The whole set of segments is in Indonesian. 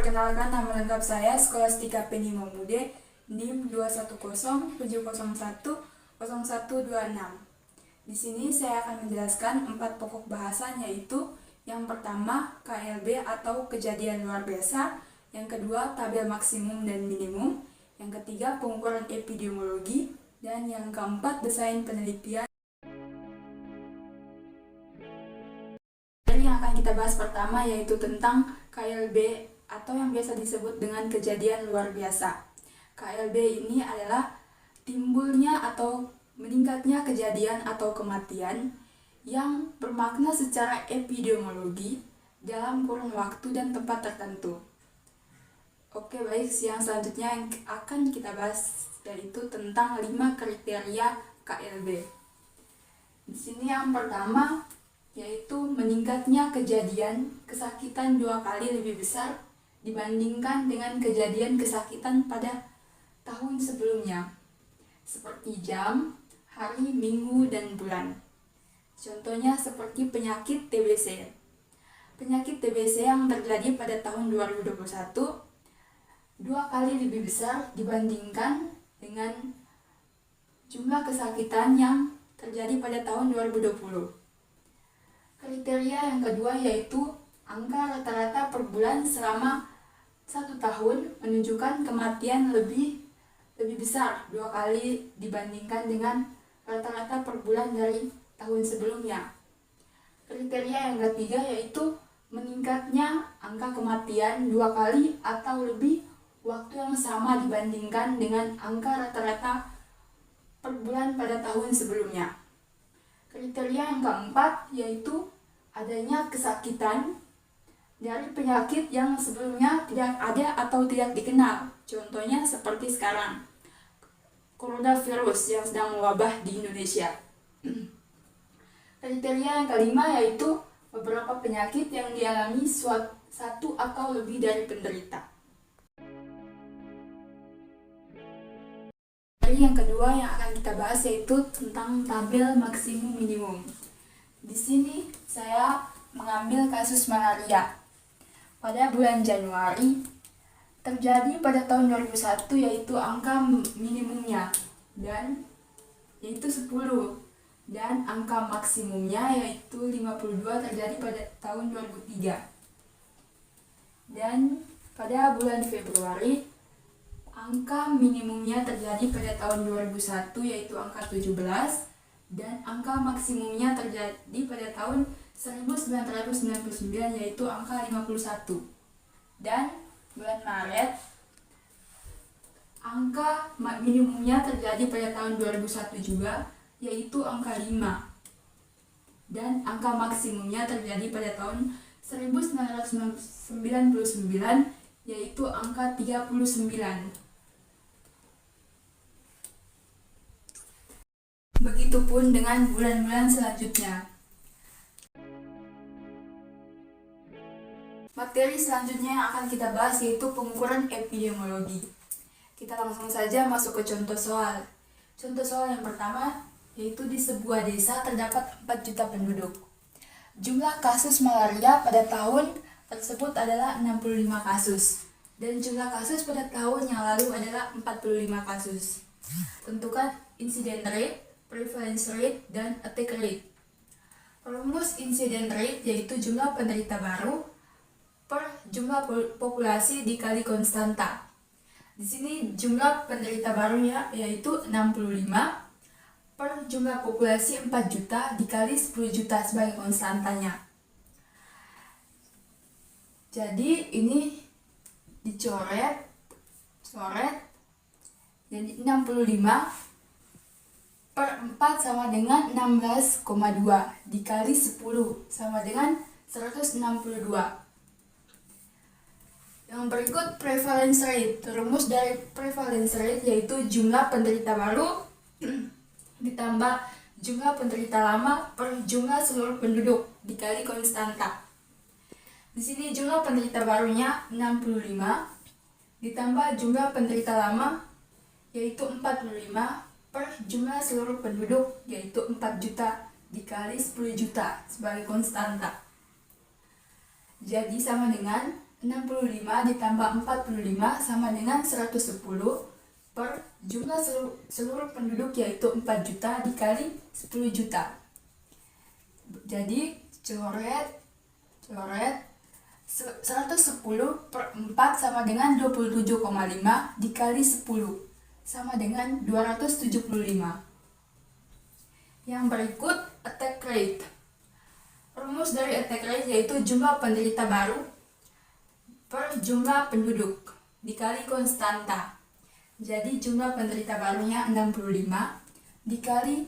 Perkenalkan, nama lengkap saya Skolastika Penimomude, NIM 21070010126. Di sini saya akan menjelaskan 4 pokok bahasan, yaitu yang pertama KLB atau kejadian luar biasa, yang kedua tabel maksimum dan minimum, yang ketiga pengukuran epidemiologi, dan yang keempat desain penelitian. Yang akan kita bahas pertama yaitu tentang KLB atau yang biasa disebut dengan kejadian luar biasa. KLB ini adalah timbulnya atau meningkatnya kejadian atau kematian yang bermakna secara epidemiologi dalam kurun waktu dan tempat tertentu. Oke, baik, yang selanjutnya yang akan kita bahas yaitu tentang 5 kriteria KLB. Di sini yang pertama yaitu meningkatnya kejadian kesakitan 2 kali lebih besar dibandingkan dengan kejadian kesakitan pada tahun sebelumnya, seperti jam, hari, minggu, dan bulan. Contohnya seperti penyakit TBC. Penyakit TBC yang terjadi pada tahun 2021 2 kali lebih besar dibandingkan dengan jumlah kesakitan yang terjadi pada tahun 2020. Kriteria yang kedua yaitu angka rata-rata per bulan selama 1 tahun menunjukkan kematian lebih besar 2 kali dibandingkan dengan rata-rata per bulan dari tahun sebelumnya. Kriteria yang ketiga yaitu meningkatnya angka kematian 2 kali atau lebih waktu yang sama dibandingkan dengan angka rata-rata per bulan pada tahun sebelumnya. Kriteria yang keempat yaitu adanya kesakitan dari penyakit yang sebelumnya tidak ada atau tidak dikenal. Contohnya seperti sekarang, coronavirus yang sedang mewabah di Indonesia. Kriteria yang kelima yaitu beberapa penyakit yang dialami satu atau lebih dari penderita. Yang kedua yang akan kita bahas yaitu tentang tabel maksimum minimum. Di sini saya mengambil kasus malaria. Pada bulan Januari terjadi pada tahun 2001 yaitu angka minimumnya dan yaitu 10 dan angka maksimumnya yaitu 52 terjadi pada tahun 2003. Dan pada bulan Februari angka minimumnya terjadi pada tahun 2001 yaitu angka 17 dan angka maksimumnya terjadi pada tahun 1999 yaitu angka 51. Dan bulan Maret angka minimumnya terjadi pada tahun 2001 juga yaitu angka 5. Dan angka maksimumnya terjadi pada tahun 1999 yaitu angka 39. Begitupun dengan bulan-bulan selanjutnya. Materi selanjutnya yang akan kita bahas yaitu pengukuran epidemiologi. Kita langsung saja masuk ke contoh soal. Contoh soal yang pertama yaitu di sebuah desa terdapat 4 juta penduduk. Jumlah kasus malaria pada tahun tersebut adalah 65 kasus dan jumlah kasus pada tahun yang lalu adalah 45 kasus. Tentukan incident rate, prevalence rate, dan attack rate. Rumus incident rate yaitu jumlah penderita baru per jumlah populasi dikali konstanta. Di sini jumlah penderita barunya yaitu 65 per jumlah populasi 4 juta dikali 10 juta sebagai konstantanya. Jadi ini dicoret, jadi 65 per 4 sama dengan 16,2 dikali 10 sama dengan 162. Yang berikut prevalence rate. Rumus dari prevalence rate yaitu jumlah penderita baru ditambah jumlah penderita lama per jumlah seluruh penduduk dikali konstanta. Di sini jumlah penderita barunya 65 ditambah jumlah penderita lama yaitu 45 per jumlah seluruh penduduk yaitu 4 juta dikali 10 juta sebagai konstanta. Jadi sama dengan 65 ditambah 45 sama dengan 110 per jumlah seluruh penduduk yaitu 4 juta dikali 10 juta. Jadi coret 110 per 4 sama dengan 27,5 dikali 10 sama dengan 275. Yang berikut attack rate. Rumus dari attack rate yaitu jumlah penderita baru per jumlah penduduk dikali konstanta. Jadi jumlah penderita barunya 65 dikali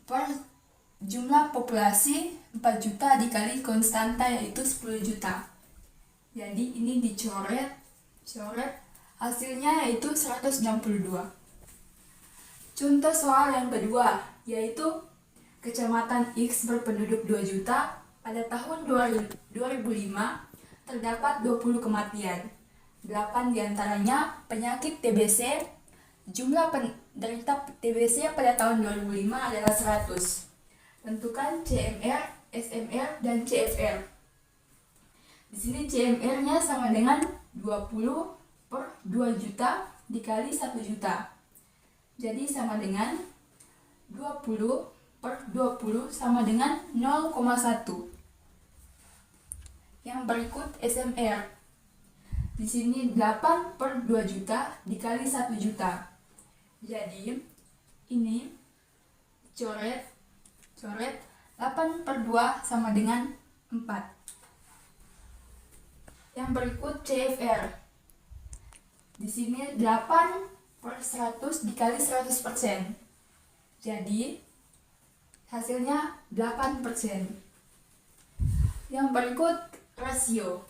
per jumlah populasi 4 juta dikali konstanta yaitu 10 juta. Jadi ini dicoret hasilnya yaitu 162. Contoh soal yang kedua yaitu Kecamatan X berpenduduk 2 juta pada tahun 2005 terdapat 20 kematian. 8 diantaranya penyakit TBC. Jumlah penderita TBC pada tahun 2005 adalah 100. Tentukan CMR, SMR, dan CFR. Di sini CMR-nya sama dengan 20 per 2 juta dikali 1 juta. Jadi sama dengan 20 per 20 sama dengan 0,1. Yang berikut SMR. Di sini 8 per 2 juta dikali 1 juta. Jadi ini coret 8 per 2 sama dengan 4. Yang berikut CFR. Di sini 8 per 100 dikali 100%. Jadi hasilnya 8%. Yang berikut rasio.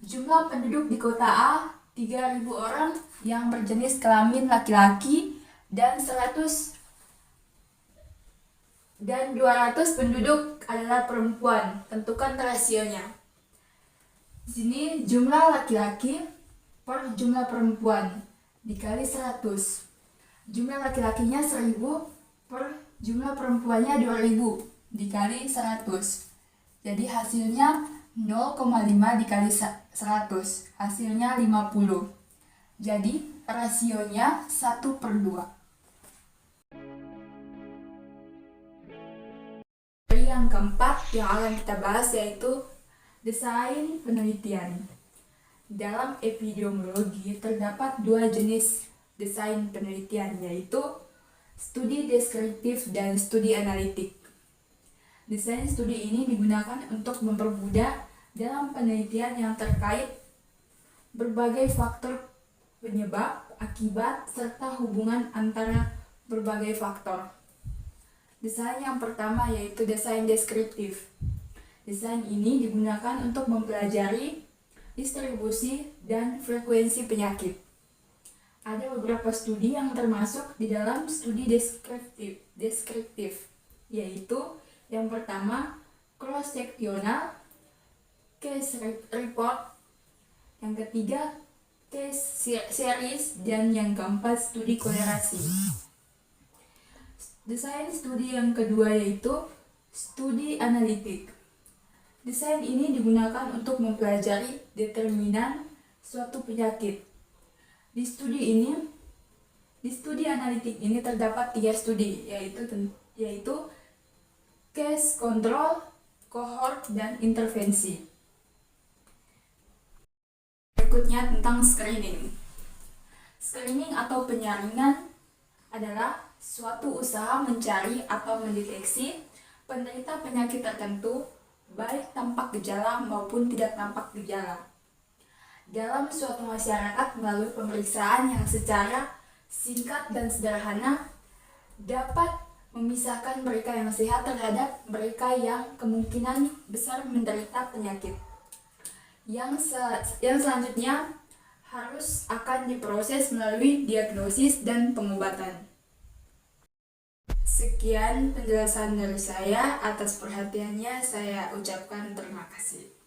Jumlah penduduk di kota A 3.000 orang yang berjenis kelamin laki-laki dan 200 penduduk adalah perempuan. Tentukan rasionya. Di sini jumlah laki-laki per jumlah perempuan dikali 100. Jumlah laki-lakinya 1.000 per jumlah perempuannya 2.000 dikali 100. Jadi hasilnya 0,5 dikali 100. Hasilnya 50. Jadi rasionya 1 per 2. Yang keempat yang akan kita bahas yaitu desain penelitian. Dalam epidemiologi terdapat 2 jenis desain penelitian yaitu studi deskriptif dan studi analitik. Desain studi ini digunakan untuk mempermudah dalam penelitian yang terkait berbagai faktor penyebab, akibat, serta hubungan antara berbagai faktor. Desain yang pertama yaitu desain deskriptif. Desain ini digunakan untuk mempelajari distribusi dan frekuensi penyakit. Ada beberapa studi yang termasuk di dalam studi deskriptif, yaitu yang pertama cross-sectional case report, yang ketiga case series, dan yang keempat studi kolerasi. Desain studi yang kedua yaitu studi analitik. Desain ini digunakan untuk mempelajari determinan suatu penyakit. Di studi analitik ini terdapat 3 studi yaitu case control, cohort, dan intervensi. Berikutnya tentang screening. Screening atau penyaringan adalah suatu usaha mencari atau mendeteksi penderita penyakit tertentu baik tampak gejala maupun tidak tampak gejala dalam suatu masyarakat melalui pemeriksaan yang secara singkat dan sederhana dapat memisahkan mereka yang sehat terhadap mereka yang kemungkinan besar menderita penyakit. Yang selanjutnya akan diproses melalui diagnosis dan pengobatan. Sekian penjelasan dari saya. Atas perhatiannya saya ucapkan terima kasih.